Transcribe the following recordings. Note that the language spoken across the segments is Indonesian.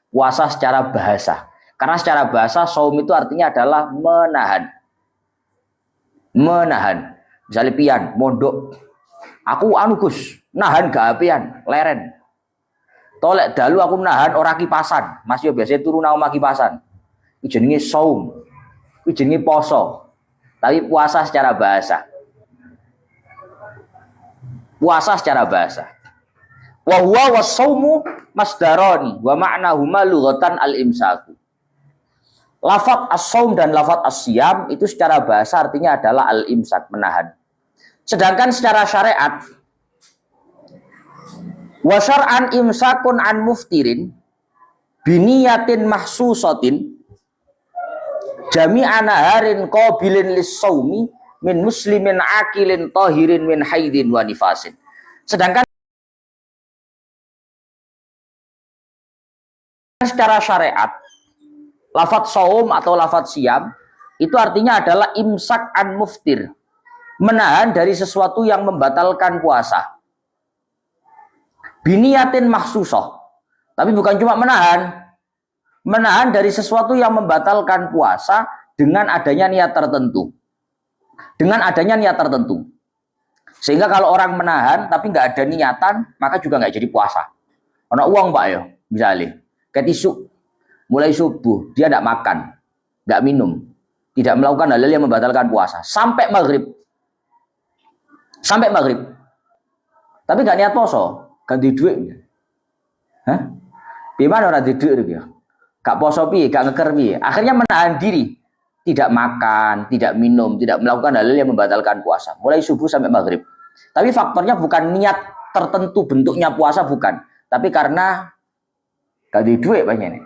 puasa secara bahasa. Karena secara bahasa saum itu artinya adalah menahan. Menahan. Misalnya pian, mondok. Aku anu Gus, nahan gak apian, leren. Tolek dalu aku nahan ora kipasan. Mas yo biasanya turu nang omah kipasan. Iki jenenge saum. Iki jenenge poso. Tapi puasa secara bahasa. Puasa secara bahasa. Wa huwa was-saumu masdarani wa ma'nahuma lughatan al-imsaku. Lafaz as-saum dan lafaz as-siyam itu secara bahasa artinya adalah al-imsak, menahan. Sedangkan secara syariat wa syar'an imsakun an muftirin biniyatin mahsusatin jami'an naharin qabilin lis-saumi min muslimin akilin tahirin min haidin wa nifasin. Sedangkan secara syariat lafadz saum atau lafadz siyam itu artinya adalah imsak an muftir, menahan dari sesuatu yang membatalkan puasa. Biniyatin mahsusah, tapi bukan cuma menahan dari sesuatu yang membatalkan puasa dengan adanya niat tertentu. Sehingga kalau orang menahan tapi nggak ada niatan, maka juga nggak jadi puasa. Ono uang Pak ya, misalnya kayak tisu, mulai subuh dia tidak makan, nggak minum, tidak melakukan hal-hal yang membatalkan puasa sampai maghrib. Tapi nggak niat poso, ganti duit. Hah? Gimana orang tidur gitu? Gak poso piye, gak ngeker piye. Akhirnya menahan diri, tidak makan, tidak minum, tidak melakukan hal-hal yang membatalkan puasa, mulai subuh sampai maghrib. Tapi faktornya bukan niat tertentu bentuknya puasa, bukan, tapi karena ganti duit banyak ini.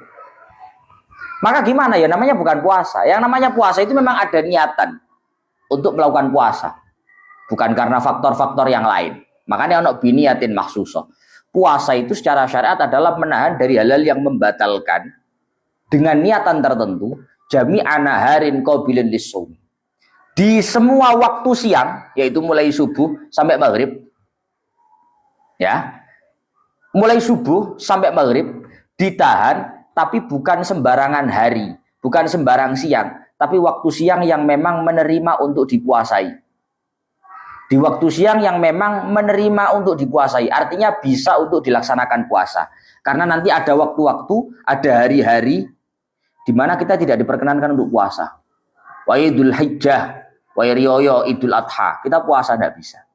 Maka gimana ya, namanya bukan puasa. Yang namanya puasa itu memang ada niatan untuk melakukan puasa, bukan karena faktor-faktor yang lain. Makanya ono biniyatin mahsusah. Puasa itu secara syariat adalah menahan dari hal-hal yang membatalkan dengan niatan tertentu, jami'an naharin qabilin lis-shaum. Di semua waktu siang, yaitu mulai subuh sampai maghrib. Ya. Mulai subuh sampai maghrib ditahan, tapi bukan sembarangan hari, bukan sembarang siang, tapi waktu siang yang memang menerima untuk dipuasai. Di waktu siang yang memang menerima untuk dipuasai, artinya bisa untuk dilaksanakan puasa. Karena nanti ada waktu-waktu, ada hari-hari di mana kita tidak diperkenankan untuk puasa. Wa idul hijjah, wa riyoyo idul adha, kita puasa tidak bisa.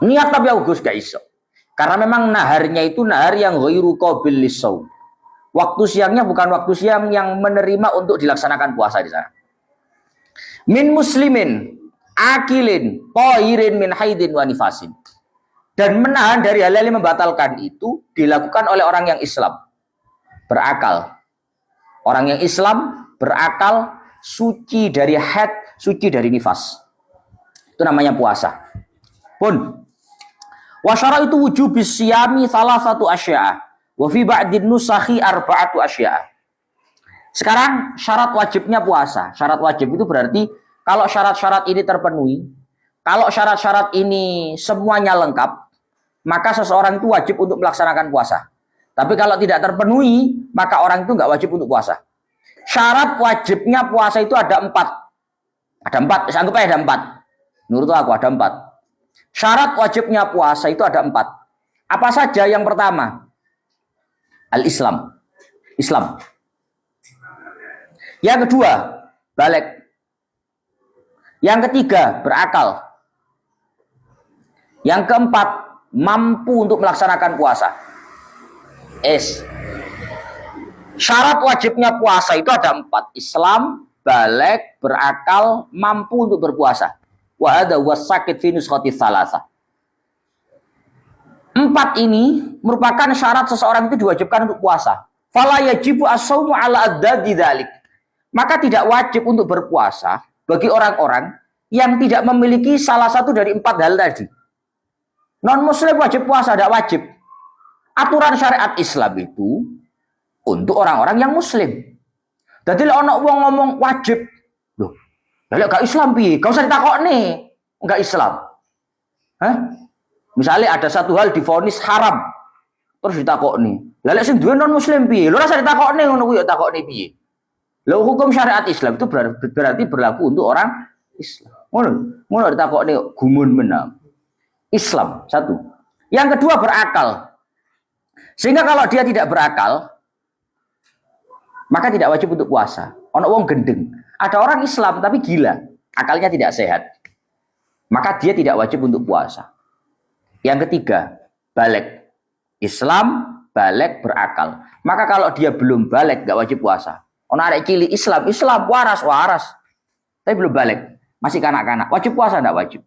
Niat tapi Agus gak iso. Karena memang naharnya itu nahar yang ghairu qabil lis-shaum. Waktu siangnya bukan waktu siang yang menerima untuk dilaksanakan puasa di sana. Min muslimin akilin tahirin min haidin wa nifasin. Dan menahan dari hal-hal yang membatalkan itu dilakukan oleh orang yang Islam, berakal. Orang yang Islam berakal, suci dari haid, suci dari nifas. Itu namanya puasa. Pun wasyara itu wujubis siyami salah satu asya'a wa fi ba'din nusakhi arba'atu asya'a. Sekarang syarat wajibnya puasa. Syarat wajib itu berarti kalau syarat-syarat ini terpenuhi, kalau syarat-syarat ini semuanya lengkap, maka seseorang itu wajib untuk melaksanakan puasa. Tapi kalau tidak terpenuhi, maka orang itu nggak wajib untuk puasa. Syarat wajibnya puasa itu ada 4. Ada 4, anggap aja ada 4. Menurut aku ada 4. Syarat wajibnya puasa itu ada 4. Apa saja? Yang pertama, al-Islam. Islam. Yang kedua, balik. Yang ketiga, berakal. Yang keempat, mampu untuk melaksanakan puasa. Syarat wajibnya puasa itu ada 4. Islam, balik, berakal, mampu untuk berpuasa. Wa hadza wasaqit fi nuskhati tsalatsa. 4 ini merupakan syarat seseorang itu diwajibkan untuk puasa. Fala yajibu as-shaumu ala addadi dzalik. Maka tidak wajib untuk berpuasa bagi orang-orang yang tidak memiliki salah satu dari 4 hal tadi. Non-muslim wajib puasa, tidak wajib. Aturan syariat Islam itu untuk orang-orang yang muslim. Jadi ono wong ngomong wajib, loh, lek gak Islam piye? Gak usah ditakokne, enggak Islam. Hah? Misalnya ada satu hal divonis haram, terus ditakokne, Lah lek sing duwe non muslim piye? Lho rasa ditakokne ngono kuwi ya takokne piye? Lho hukum syariat Islam itu berarti berlaku untuk orang Islam. Ngono ditakokne gumun menam. Islam satu. Yang kedua berakal. Sehingga kalau dia tidak berakal, maka tidak wajib untuk puasa. Ono wong gendeng. Ada orang Islam tapi gila, akalnya tidak sehat. Maka dia tidak wajib untuk puasa. Yang ketiga, balik. Islam, balik, berakal. Maka kalau dia belum balik, gak wajib puasa. Ono arek cilik Islam, waras. Tapi belum balik, masih kanak-kanak. Wajib puasa enggak wajib?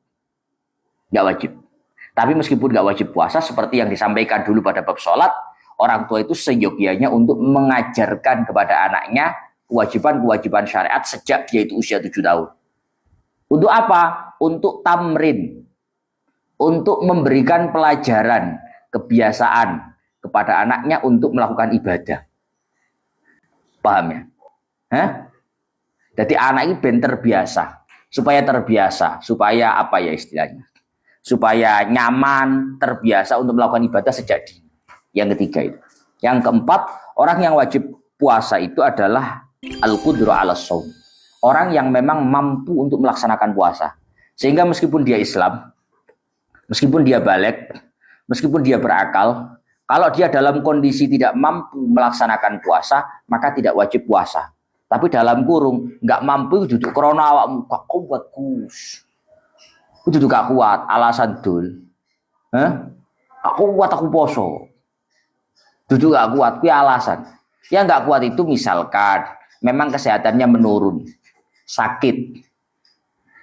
Enggak wajib. Tapi meskipun enggak wajib puasa, seperti yang disampaikan dulu pada bab sholat, orang tua itu seyogyanya untuk mengajarkan kepada anaknya kewajiban-kewajiban syariat sejak dia itu usia 7 tahun. Untuk apa? Untuk tamrin. Untuk memberikan pelajaran, kebiasaan kepada anaknya untuk melakukan ibadah. Paham ya? Hah? Jadi anak ini ben terbiasa. Supaya apa ya istilahnya? Supaya nyaman, terbiasa untuk melakukan ibadah sejak dini. Yang ketiga itu. Yang keempat, orang yang wajib puasa itu adalah al-qudru 'ala shaum. Orang yang memang mampu untuk melaksanakan puasa. Sehingga meskipun dia Islam, meskipun dia balik, meskipun dia berakal, kalau dia dalam kondisi tidak mampu melaksanakan puasa, maka tidak wajib puasa. Tapi dalam kurung, nggak mampu duduk krona awakmu gak kuat Gus. Duduk gak kuat, alasan dul. Aku kuat aku poso. Duduk gak kuat, kuwi alasan. Yang nggak kuat itu misalkan memang kesehatannya menurun, sakit.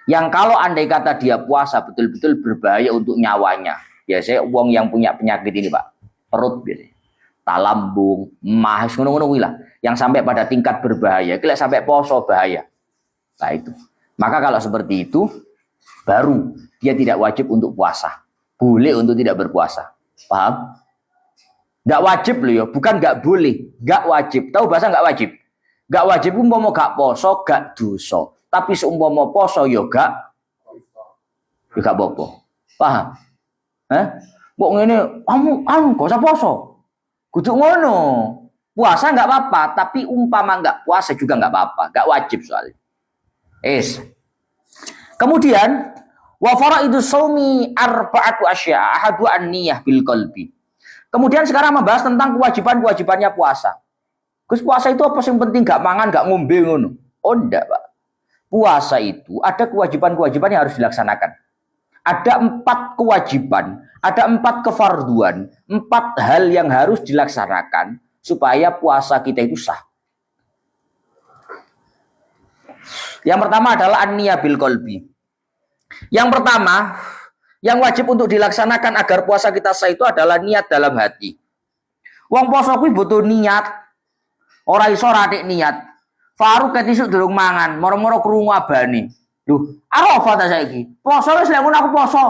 Yang kalau andai kata dia puasa betul-betul berbahaya untuk nyawanya. Biasanya uang yang punya penyakit ini Pak, perut biasanya, talambung, mah, ngono-ngono lah. Yang sampai pada tingkat berbahaya, kira sampai poso bahaya. Nah itu. Maka kalau seperti itu, baru dia tidak wajib untuk puasa. Boleh untuk tidak berpuasa. Paham? Gak wajib loh ya, bukan gak boleh, gak wajib. Tahu bahasa gak wajib? Gak wajib umpama gak poso, gak dosa. Tapi seumpama poso ya gak apa-apa. Paham? Kok ngene, kamu gak usah poso. Kudu ngono. Puasa nggak apa-apa, tapi umpama nggak puasa juga nggak apa-apa, nggak wajib soalnya. Kemudian wa faraidu shaumi arba'atu asya' ahadu an-niyah bil qalbi. Kemudian sekarang membahas tentang kewajiban-kewajibannya puasa. Gus, puasa itu apa yang penting gak mangan, gak ngombe ngono? Oh enggak, Pak. Puasa itu ada kewajiban-kewajiban yang harus dilaksanakan. Ada 4 kewajiban, ada 4 kefarduan, 4 hal yang harus dilaksanakan supaya puasa kita itu sah. Yang pertama adalah an-niyah bil qalbi. Yang pertama, yang wajib untuk dilaksanakan agar puasa kita sah itu adalah niat dalam hati. Wong poso kuwi butuh niat. Ora iso ratik niat. Faru ketisuk durung mangan, moro-moro krungu abane. Duh, Arafah ta saiki. Poso wis lek ngono aku poso.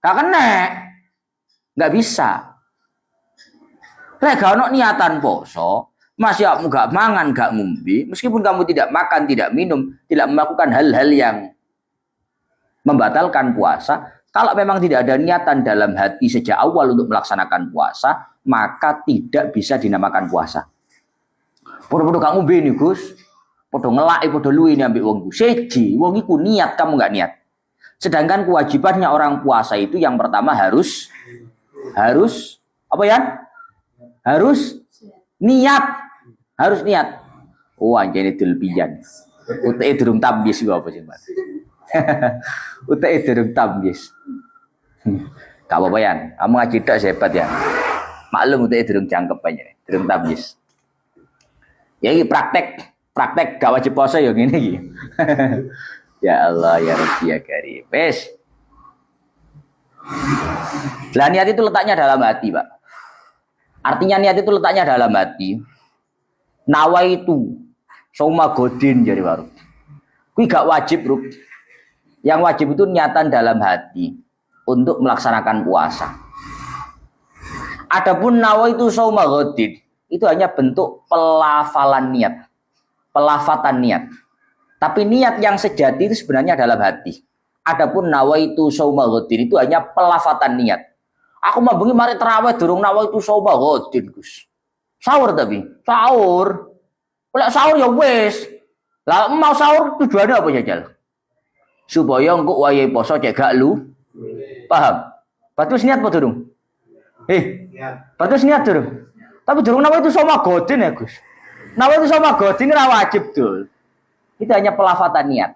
Gak kena. Gak bisa. Lek gak ono niatan poso, masih kamu gak mangan, gak ngombe, meskipun kamu tidak makan, tidak minum, tidak melakukan hal-hal yang membatalkan puasa, kalau memang tidak ada niatan dalam hati sejak awal untuk melaksanakan puasa, maka tidak bisa dinamakan puasa. Podo-podo gak ngombe nih Gus, podo ngelaki, podo luwi nih ambek wong seji, wong iku niat, kamu gak niat. Sedangkan kewajibannya orang puasa itu yang pertama harus apa ya? Harus niat. Oh anjene dulpian. Uteke durung tamyiz iku apa sih, Mas? Uteke durung tamyiz. Gak apa-apa ya. Kamu ngaji tok hebat ya. Maklum uteke durung jangkep aja, durung tamyiz. Ya iki praktek gak wajib puasa ya ngene iki. Ya Allah ya Rabbi ya Karim. Wes. Lah niat itu letaknya dalam hati, Pak. Artinya niat itu letaknya dalam hati. Nawaitu sauma godin jadi baru. Kui gak wajib, Ruk. Yang wajib itu niatan dalam hati untuk melaksanakan puasa. Adapun nawaitu sauma godin itu hanya bentuk pelafalan niat, pelafatan niat. Tapi niat yang sejati itu sebenarnya dalam hati. Adapun nawaitu sauma godin itu hanya pelafatan niat. Aku mau bengi mari terawih durung nawaitu sauma godin, Gus. Sahur tapi sahur. Oleh sahur ya wis. Lah mau sahur tujuannya apa jajal? Supaya engko wayahe poso cek gak lu. Paham? Patus niat apa durung? Patus niat durung. Tapi durung nawa itu sama godin ya, Gus. Nawa itu sama godin ora wajib, Dul. Itu hanya pelafatan niat.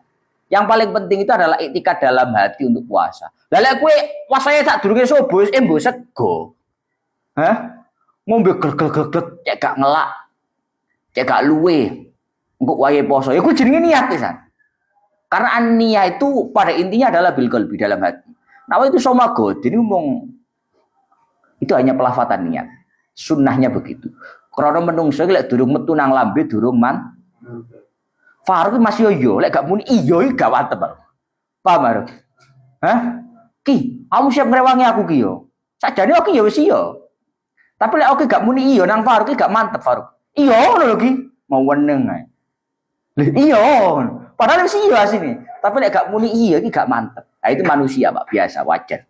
Yang paling penting itu adalah iktikad dalam hati untuk puasa. Lah lek kowe puasane tak durunge subuh wis embo sego. Hah? Ngombe glek-glek cek gak ngelak. Cek gak luwe. Engko wayahe poso. Ya kuwi jenenge niat pisan. Karena niat itu pada intinya adalah bil qalbi dalam hati. Nawa itu sama godin ngomong itu hanya pelafatan niat. Sunnahnya begitu. Karena menungso lek durung metu nang lambe durung man. Faruk masih yo lek gak muni iya iki gak wantep. Paham Faruk? Hah? Ki, kamu siap ngrewangi aku ki yo. Sakjane oke ya wis iya. Tapi lek oke gak muni iya nang Faruk iki gak mantep Faruk. Iya ngono lho ki, mau weneng ae. Lha iya. Padahal wis iya asine. Tapi lek gak muni iya iki gak mantep. Nah itu manusia Pak, biasa, wajar.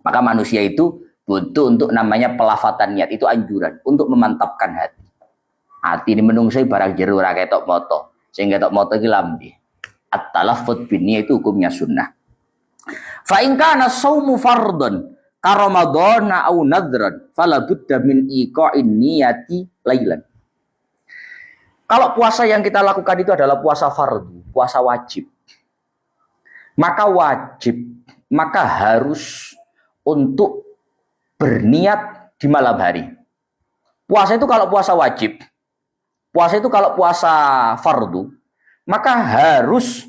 Maka manusia itu butuh untuk namanya pelafatan niat, itu anjuran untuk memantapkan hati. Hati ini menungso barang jero ora ketok moto. Sing ketok moto iki lambe. At-talaffuz bin niyah itu hukumnya sunnah. Fa in kana shaumu fardhan ka ramadhana au nadran fala budda min iqa'in niyati lailan. Kalau puasa yang kita lakukan itu adalah puasa fardu, puasa wajib. Maka harus untuk berniat di malam hari. Puasa itu kalau puasa wajib, puasa itu kalau puasa fardu, maka harus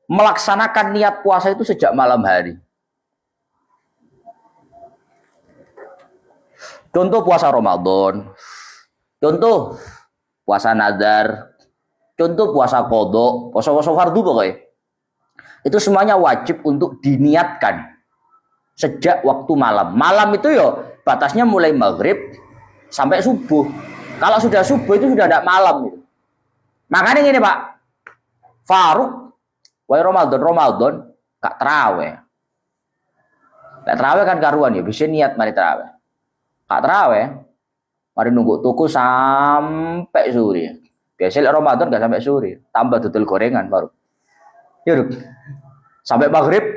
melaksanakan niat puasa itu sejak malam hari. Contoh puasa Ramadan, contoh puasa nadar, contoh puasa qadha, puasa fardu pokoknya. Itu semuanya wajib untuk diniatkan sejak waktu malam. Malam itu yo batasnya mulai maghrib sampai subuh. Kalau sudah subuh itu sudah tidak malam gitu. Makanya gini Pak, Faruk, wae Ramadan gak terawih. Gak terawih kan karuan ya, bisa niat mari terawih. Gak terawih, mari nunggu tuku sampai sore. Biasanya Ramadan gak sampai sore, tambah dodol gorengan Faruk. Yuk, sampai maghrib,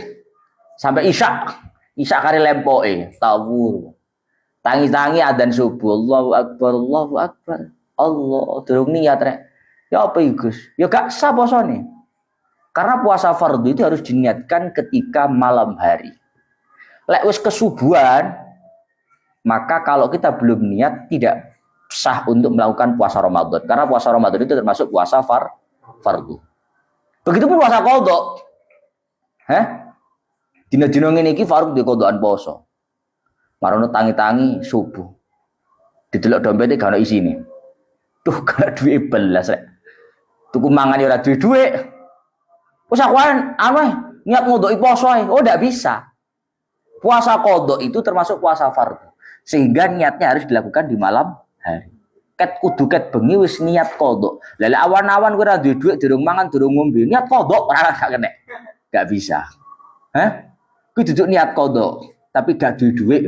sampai isya kari lempoke, tawur. Tangi-tangi adzan subuh, Allahu Akbar, Allahu Akbar. Allah, durung niat rek. Ya apa Gus? Ya gak sah posone. Karena puasa fardu itu harus diniatkan ketika malam hari. Lek wis kesubuhan, maka kalau kita belum niat tidak sah untuk melakukan puasa Ramadan. Karena puasa Ramadan itu termasuk puasa fardu. Begitupun puasa qadha. Dina-dina ngene iki Faruk di qadhaan poso. Marono tangi-tangi subuh. Didelok dompete gak ono isine. Tuh gak duwe belas rek. Tuku mangan ya ora duwe dhuwit. Wis aku niat ngodhoki poso ae. Oh ndak bisa. Puasa qadha itu termasuk puasa fardu. Sehingga niatnya harus dilakukan di malam hari. Ket kudu ket bengi wis niat qadha. Lah awan-awan kowe ora duwe dhuwit durung mangan durung ngombe, niat qadha ora gak kena. Gak bisa. Kuwi duduk niat qadha, tapi gak duwe dhuwit.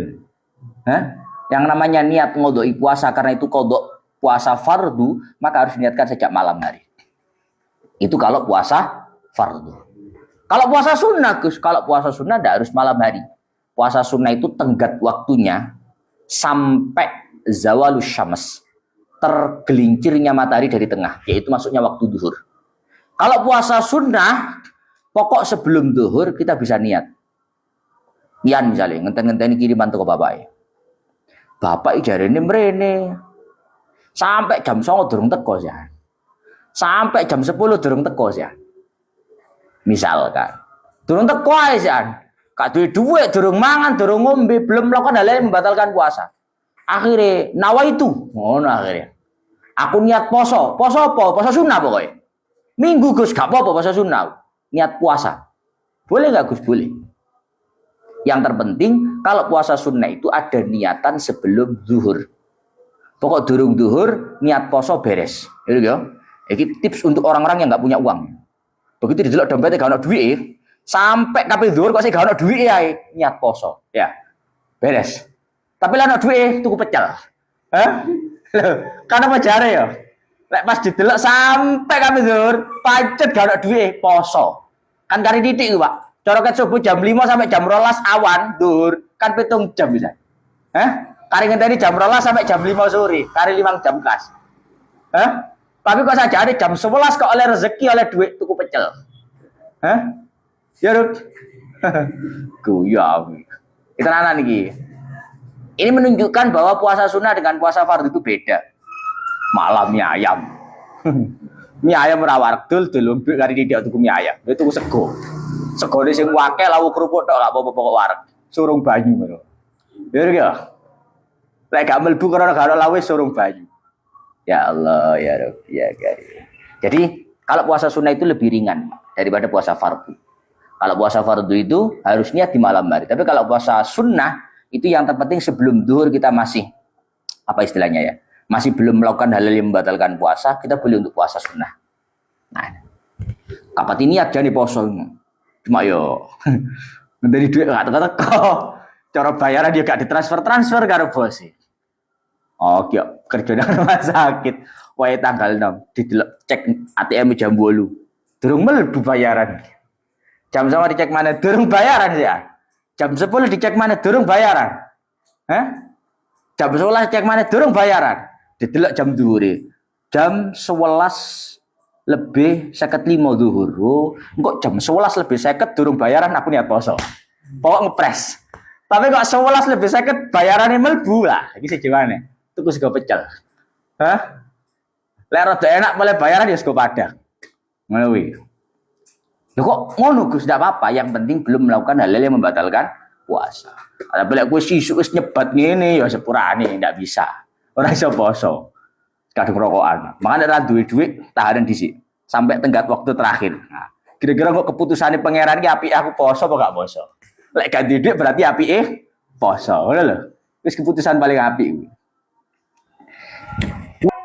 Yang namanya niat ngodoi puasa karena itu qadha puasa fardu, maka harus niatkan sejak malam hari. Itu kalau puasa fardu. Kalau puasa sunnah, Gus, kalau puasa sunnah tidak harus malam hari. Puasa sunnah itu tenggat waktunya sampai zawalus syams. Tergelincirnya matahari dari tengah, yaitu masuknya waktu duhur. Kalau puasa sunnah, pokok sebelum duhur kita bisa niat. Niat misalnya, ngenten-ngenten kiriman toko bapak. Bapak jarene mrene. Sampai jam 09.00 durung teko ya. Sampai jam 10 durung teko ya. Misalkan, durung teko ae ya. Gak duwe dhuwit, durung mangan, durung ngombe, belum melakukan hal yang membatalkan puasa. Akhirnya nawa itu, ngono akhirnya. Aku niat poso apa? Poso sunnah pokoknya. Minggu Gus, gak apa-apa poso sunnah. Niat puasa. Boleh gak Gus? Boleh. Yang terpenting kalau puasa sunnah itu ada niatan sebelum zuhur. Pokok durung zuhur, niat poso beres. Gitu ya. Ini tips untuk orang-orang yang gak punya uang. Begitu didelok dompetnya gak ono duit, sampai kabeh zuhur kok sih gak ono duit ya, niat poso. Ya. Beres. Tapi lah ono duit tuku pecel. Loh, kan apa jare ya? Lek pas didelok sampai kami zuhur, pancet gak ada duit poso. Kan kari titik Pak. Cara ket subuh jam 5 sampai jam 12 awan zuhur, kan 7 jam bisa. Kari ngenteni jam 12 sampai jam 5 sore, kari 5 jam kelas. Tapi kok saja ada jam 11 kok oleh rezeki oleh duit tuku pecel. Ya Ruk. Guyam. Itu anak nih. Ini menunjukkan bahwa puasa sunnah dengan puasa fardu itu beda. Malam mie ayam. Mie ayam rawar dul kari tidak tuku mie ayam. Itu tuku sego. Segone sing wake lawu kerupuk tok gak apa-apa pokok wareg. Surung banyu ngono. Ya ya. Lek gak mlebu karena gak ono lawe surung banyu. Ya Allah ya Rabbi ya Karim. Jadi kalau puasa sunnah itu lebih ringan daripada puasa fardu. Kalau puasa fardu itu harusnya di malam hari. Tapi kalau puasa sunnah itu yang terpenting sebelum zuhur kita masih apa istilahnya ya? Masih belum melakukan hal yang membatalkan puasa, kita boleh untuk puasa sunnah. Nah, kapan ini aja nih poso. Cuma yo dari duit gak teko-teko. Cara bayaran dia gak ditransfer karo bos sih. Oh, kerja di rumah sakit. Wae tanggal 6 didelok cek ATM jam 8. Durung mlebu bayaran. Jam sama dicek mana durung bayaran ya. Jam 10 dicek mana durung bayaran. Jam 11 cek mana durung bayaran. Didelok jam 2. Jam 11 lebih 55 zuhur. Kok jam 11 lebih 50 durung bayaran aku niat poso. Pokok ngepres. Tapi kok 11 lebih 50 bayarannya mlebu lah. Iki sejane. Tuku sego pecel. Lek rada enak boleh bayaran ya sego padang. Ngono kuwi. Lho kok ngono Gus, ndak apa-apa, yang penting belum melakukan hal-hal yang membatalkan puasa. Ada boleh gue sisuk wis nyebat ngene ya sepurane ndak bisa. Ora iso poso. Kadung rokokan. Makane ora duwe duit tahanan dhisik sampai tenggat waktu terakhir. Nah, kira-kira kok keputusane pangeran ki apik aku poso apa gak poso? Lek gak duwe duit berarti apike poso. Ngono lho. Wis keputusan paling apik kuwi.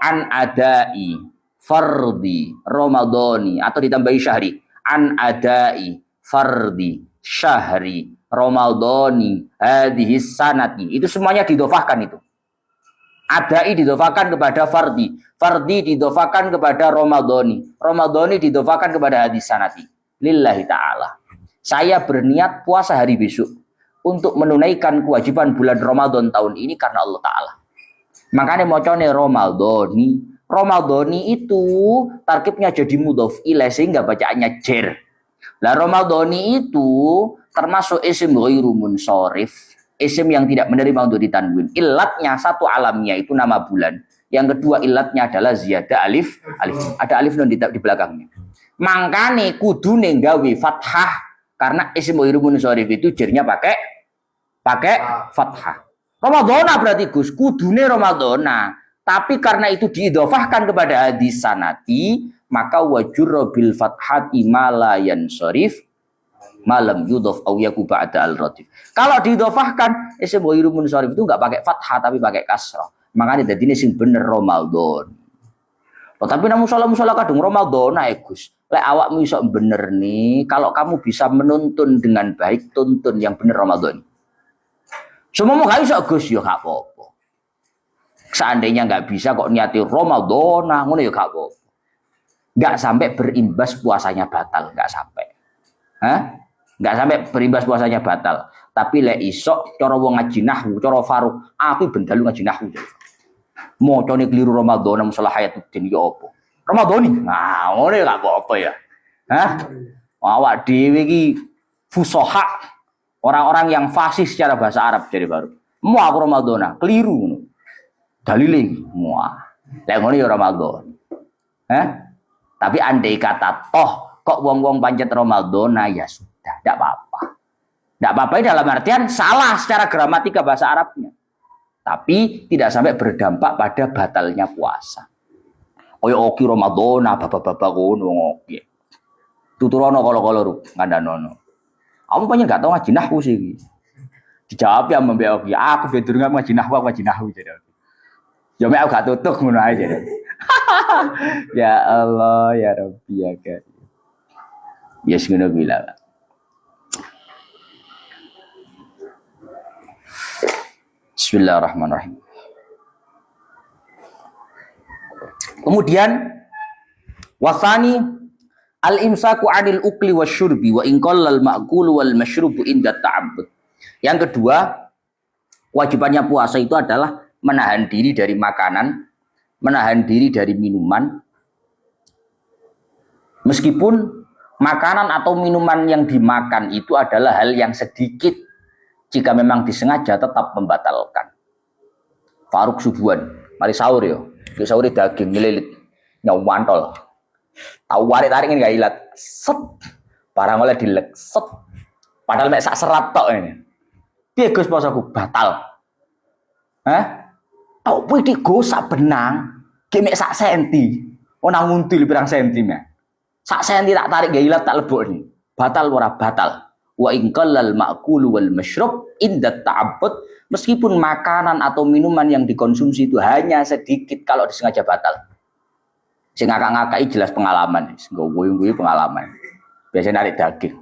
An adai fardi ramadhani atau ditambahi syahri an adai fardi syahri ramadhani hadhihi sanati itu semuanya didofahkan itu. Adai didofahkan kepada fardi, fardi didofahkan kepada ramadhani, ramadhani didofahkan kepada hadhihi sanati lillahi ta'ala. Saya berniat puasa hari besok untuk menunaikan kewajiban bulan Ramadan tahun ini karena Allah Ta'ala. Makanya mocone Ramadhani. Ramadhani itu tarkibnya jadi mudhof ilaih sehingga bacaannya jer. Lah Ramadhani itu termasuk isim ghairu munsharif, isim yang tidak menerima untuk ditanwin. Ilatnya satu alamnya itu nama bulan. Yang kedua ilatnya adalah ziyadah alif. Ada alif nun di belakangnya. Makanya kudune gawe fathah karena isim ghairu munsharif itu jernya pakai fathah. Ramadhana berarti Gus, kudune Ramadhana. Tapi karena itu diidhofahkan kepada hadis sanati, maka wajurra bil fathati ma la yansharif malam yudhof au yaku ba'da al-radif. Kalau diidhofahkan isim ghairu munsharif itu enggak pakai fathah tapi pakai kasrah. Makanya dadine sing bener Ramadan. Tapi namun musola kadung Ramadhana ya Gus. Lek awakmu iso bener nih, kalau kamu bisa menuntun dengan baik, tuntun yang bener Ramadan. Semua mau gak iso Gus ya gak apa-apa. Seandainya nggak bisa kok niati Ramadan, ngono ya gak apa-apa. Nggak sampai berimbas puasanya batal, nggak sampai. Nggak sampai berimbas puasanya batal. Tapi lek iso cara wong ngaji nahwu, cara Faruk, aku bendalu ngaji nahwu. Mocone keliru Ramadan musalah hayatuddin ya apa? Ramadan iki. Nah, ngono ya gak apa-apa ya. Awak dhewe iki fusoha. Orang-orang yang fasih secara bahasa Arab jadi baru. Mu aku Ramadhana, keliru ngono. Dalile muah. Lek ngono ya Ramadan. Tapi andai kata toh kok wong-wong pancet Ramadhana ya sudah, enggak apa-apa. Enggak apa-apa dalam artian salah secara gramatika bahasa Arabnya. Tapi tidak sampai berdampak pada batalnya puasa. Kaya oki Ramadhana bapak-bapak ngono oke. Tuturono kala-kala ngandanono. Kamu banyak nggak tahu ngaji nahwu sih. Dijawab ya mbak Oki. Aku betul nggak ngaji nahwu, aku ngaji nahwu jadi. Ya mbak aku gak tutup ngono aja. Ya Allah ya Rabbi ya Karim. Ya ngono bilang. Bismillahirrahmanirrahim. Kemudian wasani al-imsaku 'anil ukli wasyurbi wa in qallal ma'kulu wal masyrubu inda ta'abbud. Yang kedua, kewajibannya puasa itu adalah menahan diri dari makanan, menahan diri dari minuman. Meskipun makanan atau minuman yang dimakan itu adalah hal yang sedikit, jika memang disengaja tetap membatalkan. Faruk subuhan, mari sahur yo. Yo sahur daging ngelilit, nyawantol. Tahu tarik ini gak ilat. Set. Barang oleh dilek. Set. Padahal mek sak serat tok ini. Piye Gus posoku batal. Hah? Tok kuwi digosak benang, ki mek sak senti. Ana nguntil pirang senti mek. Sak senti tak tarik gak ilat tak lebokne. Batal ora batal. Wa in qallal ma'kulu wal masyrub inda ta'abbud, meskipun makanan atau minuman yang dikonsumsi itu hanya sedikit, kalau disengaja batal. Sing ngakak-ngakai jelas pengalaman, nggowo-nggowo pengalaman. Biasanya narik daging.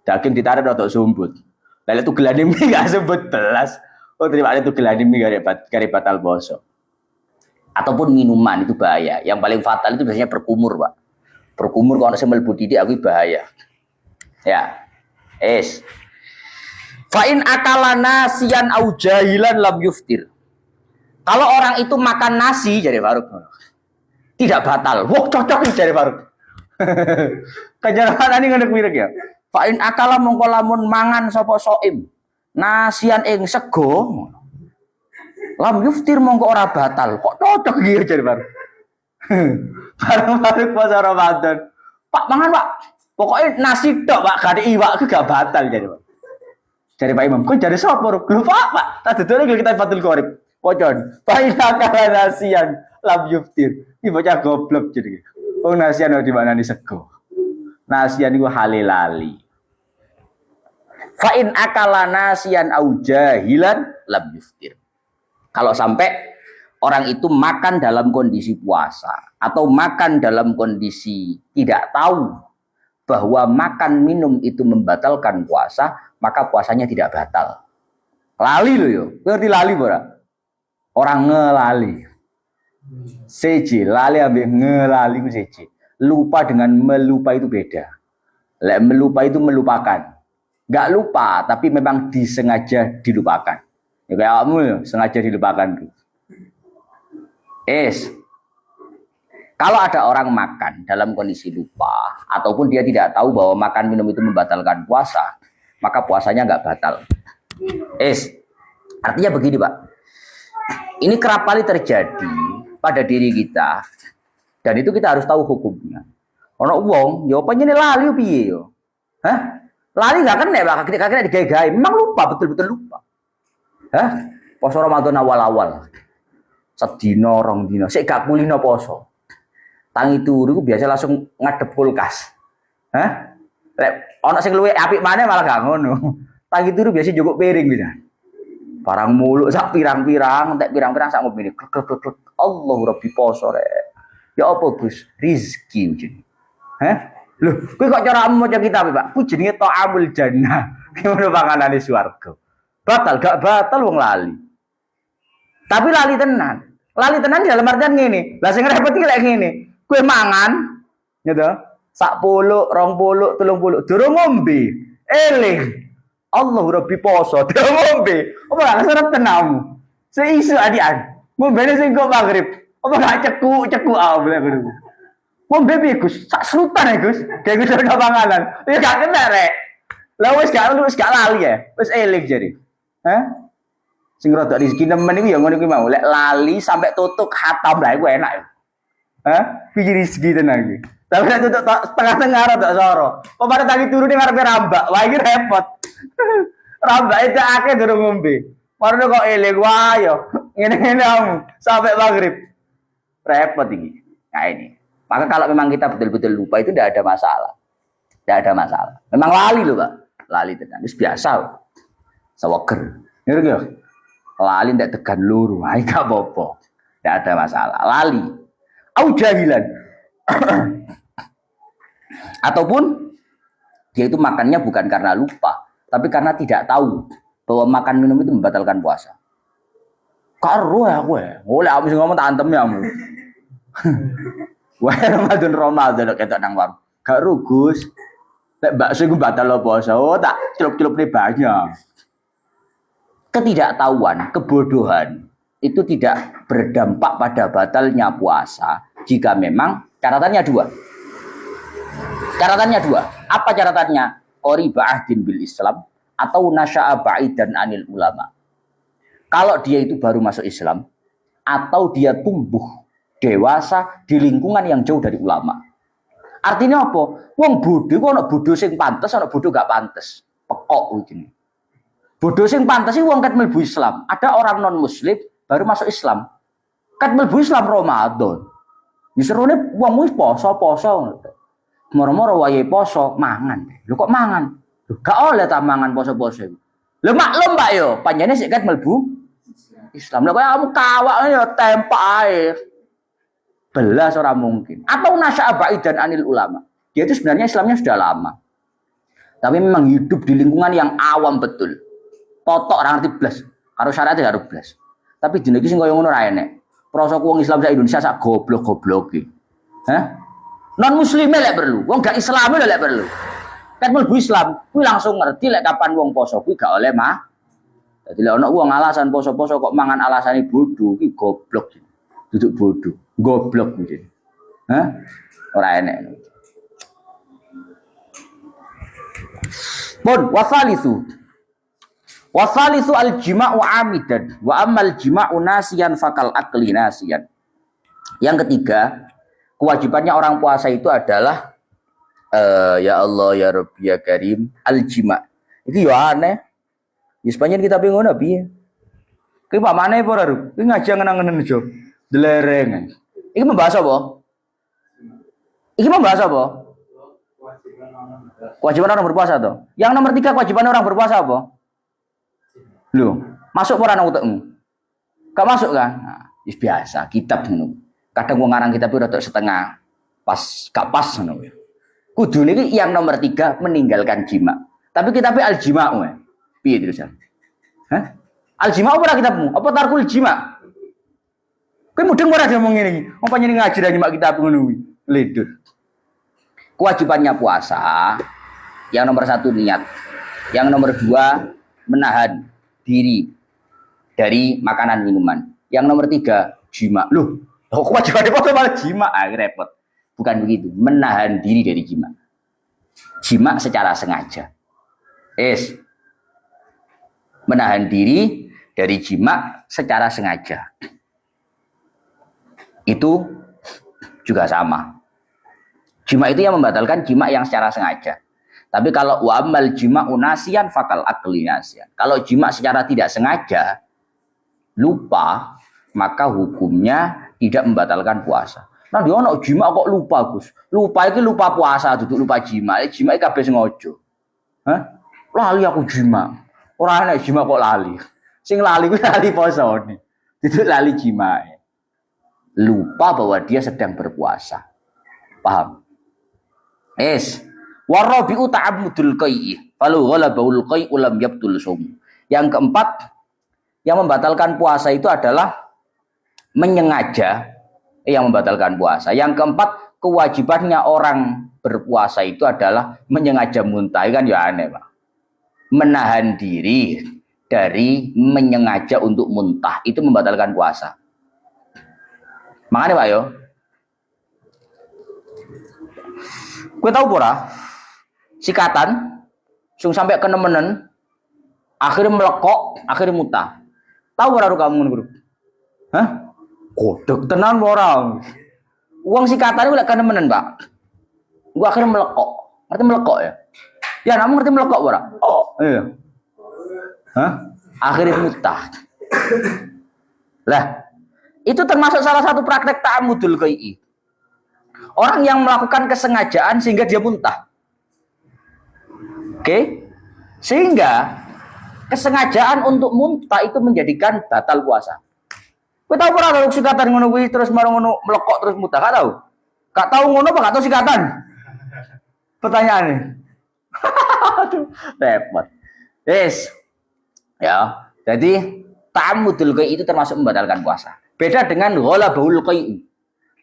Daging ditarik rodok sumbut. Lah itu gelane mie gak sebut belas. Oh terima itu gelane mie gare batal poso. Ataupun minuman itu bahaya. Yang paling fatal itu biasanya berkumur, Pak. Berkumur kalau sing mlebu titik aku bahaya. Ya. Fa in akala nasiyan au jahilan lam yuftir. Kalau orang itu makan nasi jadi Faruk tidak batal. Wah cocok nih dari Faruk. Kajaran ini ngendek mirek ya. Fa in akala mongko lamun mangan sapa soim nasian ing sego lam yuftir mongko ora batal. Kok cocok iki dari Faruk. Faruk puasa Ramadan. Pak mangan Pak. Pokoknya nasi tok Pak, gak ada iwak gak batal jadi Pak. Dari Pak Imam, kok jadi sapa Faruk? Lupa Pak. Tak duduk kita Fathul Qorib. Pocon. Fa in akala nasian lam yuftir. Ini bocah goblok jadi. Oh nasian di mana nih sego. Nasian itu halilali. Fa in akala nasian au jahilan lam yuftir. Kalau sampai orang itu makan dalam kondisi puasa atau makan dalam kondisi tidak tahu bahwa makan minum itu membatalkan puasa, maka puasanya tidak batal. Lali loh yo. Ngerti lali ora? Orang ngelali. Seji, lali ambil ngelali ku seji. Lupa dengan melupa itu beda. Lek melupa itu melupakan. Gak lupa, tapi memang disengaja dilupakan. Ya kayak kamu ya, sengaja dilupakan. Kalau ada orang makan dalam kondisi lupa, ataupun dia tidak tahu bahwa makan minum itu membatalkan puasa, maka puasanya nggak batal. Artinya begini Pak. Ini kerap kali terjadi pada diri kita, dan itu kita harus tahu hukumnya. Ono wong, yo penyen lali piye yo? Hah? Lali nggak kena Pak, kena digawe-gawe. Memang lupa, betul-betul lupa. Hah? Poso Ramadan awal-awal. Sedina rong dina, sik gak kulino poso. Tangi turu biasa langsung ngadep kulkas. Hah? Lek ono sing luwih apik maneh malah gak ngono. Tangi turu biasa njupuk piring bisa. Barang muluk sak pirang-pirang, entek pirang-pirang sak ngombe. Allahu Rabbi poso rek. Ya apa Gus? Rizki jenenge. Hah? Loh, kowe kok caramu maca kitab, Pak? Ku jenenge ta'amul jannah. Ngono panganane swarga. Batal gak batal wong lali. Tapi lali tenan. Lali tenan dalam artian ngene. Lah sing repot iki lek ngene. Kowe mangan, gitu. Sak puluk, 20, 30, durung ngombe. Eling. Allahu Rabbi poso, durung ngombe. Apa gak keseret tenamu? Seisu adian. Ngombene sing kok maghrib. Apa gak ceku boleh ngono. Ngombe piye Gus? Sak serutan ya Gus. Kayak Gus ora panganan. Ya gak kena rek. Lah wis gak lali ya. Wis eling jadi. Hah? Sing rada rezeki nemen iku ya ngono kuwi mau. Lek lali sampai tutuk khatam lah iku enak. Hah? Piye rezeki tenan iki. Tapi nek tutuk tengah-tengah rada soro. Kok pada tadi turune ngarepe rambak. Wah iki repot. Rambak itu akeh durung ngombe. Marane kok eling wah yo. Ngene-ngene kamu sampai maghrib. Repot iki. Nah ini. Maka kalau memang kita betul-betul lupa itu tidak ada masalah. Tidak ada masalah. Memang lali loh Pak. Lali tenan. Wis biasa. Saweger. Ngerti gak? Lali ndak tegan luru, ae gak apa-apa. Ndak ada masalah. Lali. Au jahilan. Ataupun dia itu makannya bukan karena lupa, tapi karena tidak tahu bahwa makan minum itu membatalkan puasa. Karo ya kowe. Oleh aku sing ngomong tak antem ya kamu. Wah, Ramadan ketok nang warung. Gak rugus. Nek bakso iku batal poso, tak celup-celupne banyak. Ketidaktahuan, kebodohan itu tidak berdampak pada batalnya puasa jika memang catatannya dua. Catatannya dua. Apa catatannya? Qoriba ahdin bil Islam atau nasya'a ba'idan anil ulama. Kalau dia itu baru masuk Islam atau dia tumbuh dewasa di lingkungan yang jauh dari ulama. Artinya apa? Wong bodho kok ana bodho sing pantes, ana bodho gak pantes. Pekok iki. Bodho sing pantes iki wong ket mlebu Islam. Ada orang non muslim baru masuk Islam. Ket mlebu Islam Ramadan. Diserone wong wis poso-poso ngono. Moro-moro wayahe poso mangan. Lho kok mangan? Lho gak oleh ta mangan poso-poso. Lho maklum Pak yo, panjenengan sik ket mlebu Islam. Lho kok kamu kawak yo tempak ae. Belas orang mungkin. Atau nasya'a ba'idan anil ulama. Dia itu sebenarnya Islamnya sudah lama. Tapi memang hidup di lingkungan yang awam betul. Totok orang ngerti blas. Karo syariatnya harus blas. Tapi dene iki sing koyo ngono ra enek. Proses wong Islam sak Indonesia sak goblok-goblok iki. Hah? Non muslime lek perlu. Wong gak Islami lek perlu. Kan mlebu Islam, kuwi langsung ngerti lek kapan wong poso kuwi gak oleh mah. Dadi lek ana wong alasan poso-poso kok mangan alasane bodoh iki goblok. Duduk bodoh. Goblok gitu. Hah? Ora enek. Pun wasalisu. Wasalisu al-jima'u amidan wa ammal jima'u nasiyan fakal akli nasiyan. Yang ketiga, kewajibannya orang puasa itu adalah ya Allah ya Rabbi ya Karim al-jima'. Iki yo aneh. Ya sepanjang kita bingung piye. Ki pak maneh apa ora, Ruk? Ki ngaji ngenang-ngeneng jo. Delereng. Iki membahas apa? Iki membahas apa? Kewajiban orang berpuasa toh. Yang nomor 3 kewajiban orang berpuasa apa? Loh, masuk ora nang utekmu? Gak masuk kan? Nah, biasa, kitab ngono. Kadang wong ngarang kitab rada setengah. Pas gak pas ngono. Kudune iki yang nomor 3 meninggalkan jima. Tapi kitabnya al-jima'u. Piye terusan? Hah? Al-jima'u ora kitabmu? Apa tarkul jima'? Kowe mudeng ora dia ngomong ngene iki. Apa panjenengan ngaji ra nyimak kitab ngono kuwi? Ledur. Kewajibannya puasa. Yang nomor 1 niat. Yang nomor 2 menahan diri dari makanan minuman. Yang nomor 3 jima. Loh, kok kewajibannya puasa malah jima? Ah, repot. Bukan begitu. Menahan diri dari jima. Jima secara sengaja. Menahan diri dari jima secara sengaja. Itu juga sama. Jima itu yang membatalkan jima yang secara sengaja. Tapi kalau wa'amal jima unasian fakal akli nasian. Kalau jima secara tidak sengaja, lupa, maka hukumnya tidak membatalkan puasa. Nah dia ono jima kok lupa Gus. Lupa itu lupa puasa, duduk lupa jima. Jima itu kabeh sengaja. Hah? Lali aku jima. Ora ana jima kok lali. Sing lali kuwi lali posone. Duduk lali jima. Lupa bahwa dia sedang berpuasa. Paham? Warabi'u ta'ammudul qai'i. Falau ghalabul qai'u lam yabtul shaum. Yang keempat yang membatalkan puasa itu adalah menyengaja yang membatalkan puasa. Yang keempat kewajibannya orang berpuasa itu adalah menyengaja muntah. Kan ya aneh, Pak. Menahan diri dari menyengaja untuk muntah itu membatalkan puasa. Makanya Pak yo. Kowe tahu ora? Sikatan sing sampai kenemenen akhirnya melekok, akhirnya muntah. Tahu ora kamu ngono, Bro? Hah? Kodok tenan ora. Uang sikatan iku lek kenemenen, Pak. Gua akhirnya melekok. Ngerti melekok ya? Ya, kamu ngerti melekok ora? Oh, iya. Hah? Akhirnya muntah. Lah, itu termasuk salah satu praktek ta'amudul qai'i. Orang yang melakukan kesengajaan sehingga dia muntah. Oke? Sehingga kesengajaan untuk muntah itu menjadikan batal puasa. Kowe tahu ora kalau sikatan ngono kuwi terus marang ngono melekok terus muntah? Gak tahu. Gak tahu ngono apa gak tahu sikatan? Pertanyaannya. Aduh, repot. Ya, jadi ta'amudul qai'i itu termasuk membatalkan puasa. Beda dengan ghalabul qai'i.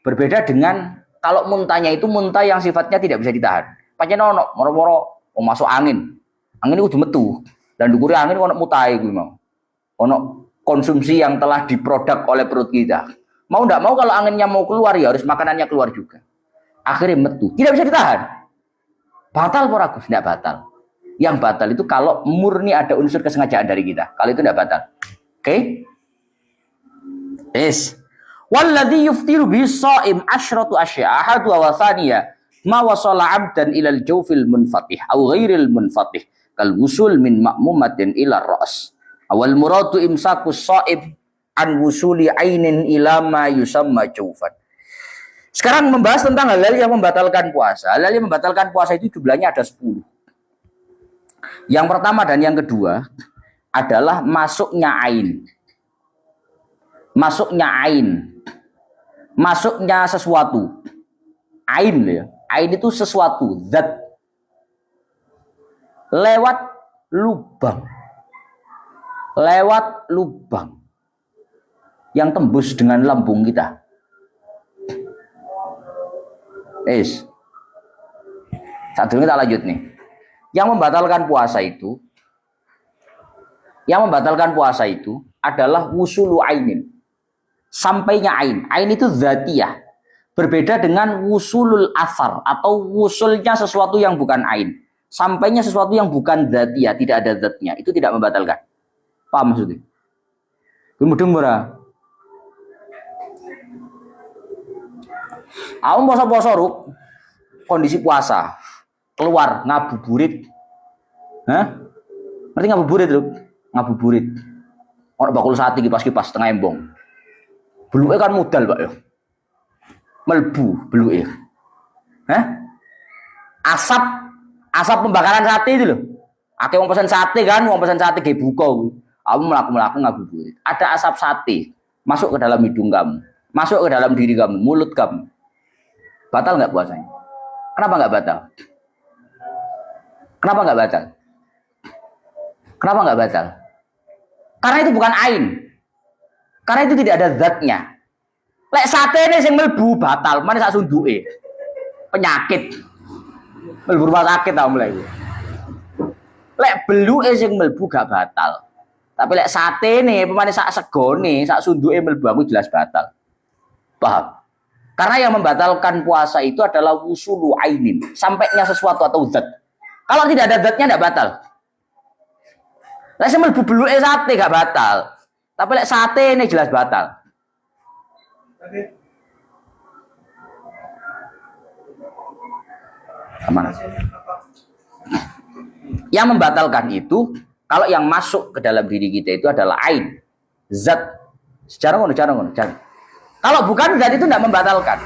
Berbeda dengan kalau muntahnya itu muntah yang sifatnya tidak bisa ditahan. Pancen ono moro-moro masuk angin. Angin itu metu dan dukure angin ono mutahe kuwi mau. Ono konsumsi yang telah diproduk oleh perut kita. Mau tidak mau kalau anginnya mau keluar ya harus makanannya keluar juga. Akhirnya metu, tidak bisa ditahan. Batal por Agus? Tidak batal. Yang batal itu kalau murni ada unsur kesengajaan dari kita. Kalau itu tidak batal. Oke? Yes. Walladzi yuftiru bis shaim asyratu asya ahadu wa thaniya ma wasala 'abdan ilal jawfil munfatih aw ghairil munfatih kal wusul min ma'mumatin ila ra's. Awal muradu imsakus shaim an wusuli ainin ila ma yusamma jawfan. Sekarang membahas tentang hal-hal yang membatalkan puasa. Hal-hal yang membatalkan puasa itu jumlahnya ada 10. Yang pertama dan yang kedua adalah masuknya ain. Masuknya ain. Masuknya sesuatu. Ain ya. Ain itu sesuatu, zat. Lewat lubang. Lewat lubang yang tembus dengan lambung kita. Saat dulu kita lanjut nih. Yang membatalkan puasa itu adalah wusulu ainin. Sampainya ain. Ain itu zatiyah. Berbeda dengan wusulul asar atau wusulnya sesuatu yang bukan ain. Sampainya sesuatu yang bukan zatiyah, tidak ada zatnya. Itu tidak membatalkan. Paham maksudnya? Mudeng ora? Aku poso-poso ruk, kondisi puasa, keluar ngabuburit. Hah? Ngerti ngabuburit ruk? Ngabuburit. Ono bakul sate kipas-kipas tengah embong. Beluke kan modal, Pak ya. Melbu beluke. Hah? Asap pembakaran sate itu loh. Akeh wong pesen sate kan, wong pesen sate ge buka kuwi. Aku melaku ngabuburit. Ada asap sate masuk ke dalam hidung kamu, masuk ke dalam diri kamu, mulut kamu. Batal nggak puasanya? Kenapa nggak batal? Kenapa nggak batal? Kenapa nggak batal? Karena itu bukan ain. Karena itu tidak ada zatnya. Lek sate ini sing melbu batal, mana sak sunduke. Penyakit. Melbu rumah sakit tau mulai. Lek beluke sing melbu gak batal. Tapi lek sate ini pemane sak segone, sak sunduke melbu aku jelas batal. Paham? Karena yang membatalkan puasa itu adalah wusulu ainin, sampainya sesuatu atau zat. Kalau tidak ada zatnya tidak batal. Lek sing melbu beluke sate gak batal. Tapi lek sate ini jelas batal. Aman. Yang membatalkan itu kalau yang masuk ke dalam diri kita itu adalah ain, zat. Secara ngono. Kalau bukan zat itu tidak membatalkan.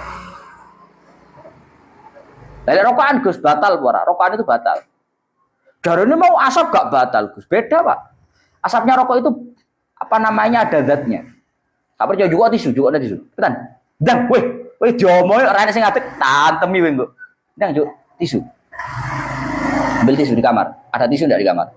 Dari rokokan Gus batal ora? Rokokan itu batal. Darahnya mau asap gak batal Gus. Beda Pak. Asapnya rokok itu apa namanya ada zatnya. Gak percaya juga tisu. Tenan. Dang, weh jomoy ora ana sing ngadeg tantemi weh kok. Dang juk tisu. Ambil tisu di kamar. Ada tisu enggak di kamar?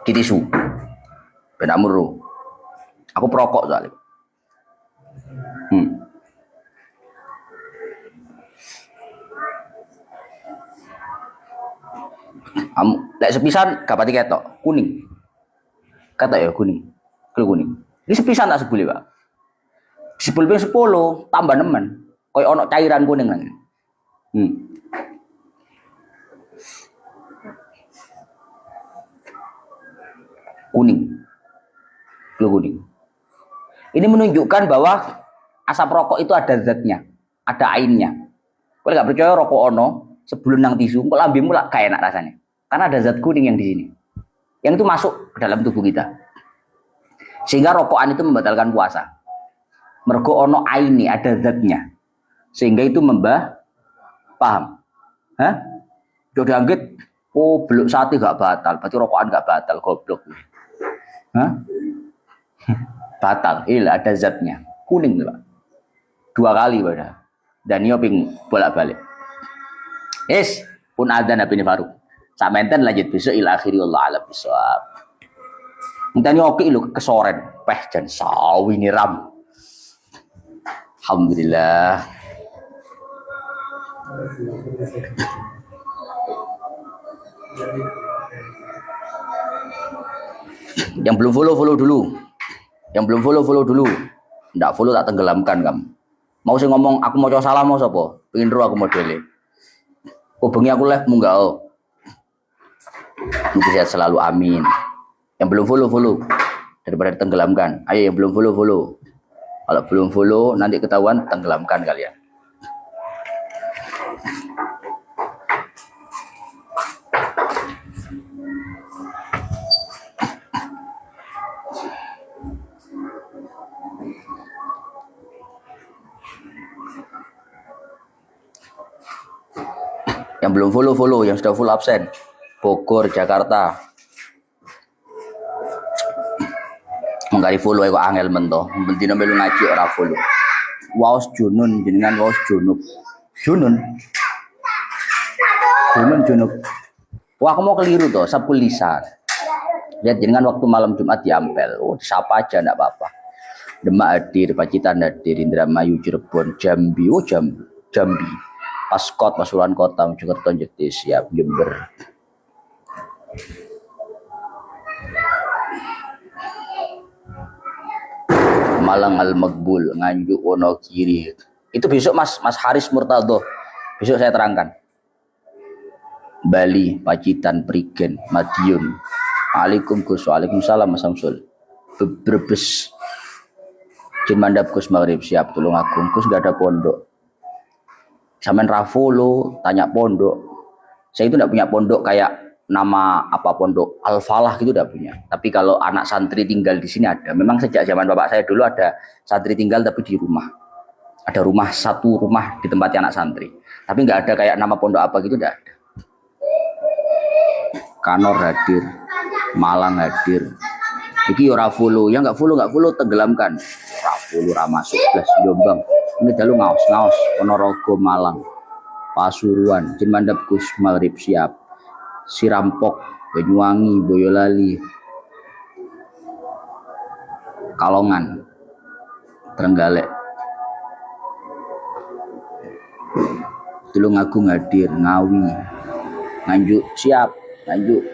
Di tisu. Ben amuru. Aku perokok soalnya. Lek sepisan gak pati ketok, kuning. Kata ya kuning. Kuning. Ini sepisan tak sebuli, Pak. Sebul ping 10 tambah nemen. Koyo ono cairan kuning nang. Kuning. Ini menunjukkan bahwa asap rokok itu ada zatnya, ada ainnya. Kalau nggak percaya rokok ono sebelum nang tisu, kok lambemu lah kayak enak rasanya. Karena ada zat kuning yang di sini, yang itu masuk ke dalam tubuh kita, sehingga rokokan itu membatalkan puasa. Mergo ono aini, ada zatnya, sehingga itu paham? Hah? Jodoh anggit, beluk sate gak batal, berarti rokokan gak batal, goblok. Hah? Batal, ada zatnya, kuning Pak. 2 kali pada. Dan yo ping bolak-balik. Pun adzan Nabi Faruk. Sak menten lanjut besok ila akhiri Allah ala bisawab. Mungkin oke lu kesoren, peh jan sawi niram. Alhamdulillah. Yang belum follow dulu. Yang belum follow dulu. Ndak follow tak tenggelamkan kamu. Mau sih ngomong aku mau coba salam mau sapa? Pengen ro aku modele. Kok bengi aku live munggah. Mungkin sehat selalu amin. Yang belum follow daripada tenggelamkan. Ayo yang belum follow. Kalau belum follow nanti ketahuan tenggelamkan kalian. Yang belum follow, yang sudah full absen. Bogor, Jakarta. Mengkari follow aku angel mento. Bentino melu ngaji ora follow. Waos junun jenengan waos junub. Junun. Wah aku mau keliru toh, sabul lisan. Lihat jenengan waktu malam Jumat diampel. Oh, disapa aja enggak apa-apa. Demak hadir, Pacitan hadir, Indramayu, Cirebon, Jambi, Jambi. Paskot, Pasuruan Kota, Mojokerto, Jetis, siap, Jember. Malang Al-Magbul, Nganjuk, Wonogiri. Itu besok Mas Haris Murtado. Besok saya terangkan. Bali, Pacitan, Prigen, Madiun. Waalaikumsalam Mas Samsul. Brebes. Jin Mandap Gus Maghrib, siap, Tulung Agung. Gus gak ada pondok. Samen Rafolo tanya pondok. Saya itu tidak punya pondok kayak nama apa pondok Al-Falah gitu tidak punya. Tapi kalau anak santri tinggal di sini ada. Memang sejak zaman bapak saya dulu ada santri tinggal tapi di rumah. Ada satu rumah ditempati anak santri. Tapi nggak ada kayak nama pondok apa gitu tidak ada. Kanor hadir, Malang hadir. Iki ora follow, yang nggak follow tenggelamkan. Ora follow ora masuk plus Jombang. Ini dalu ngaos Ponorogo, Malang, Pasuruan, Jin Mandap Gus Maghrib, siap. Sirampok, Banyuwangi, Boyolali, Kalongan, Trenggalek, Tulung Agung hadir, Ngawi, Nganjuk siap, Nganjuk.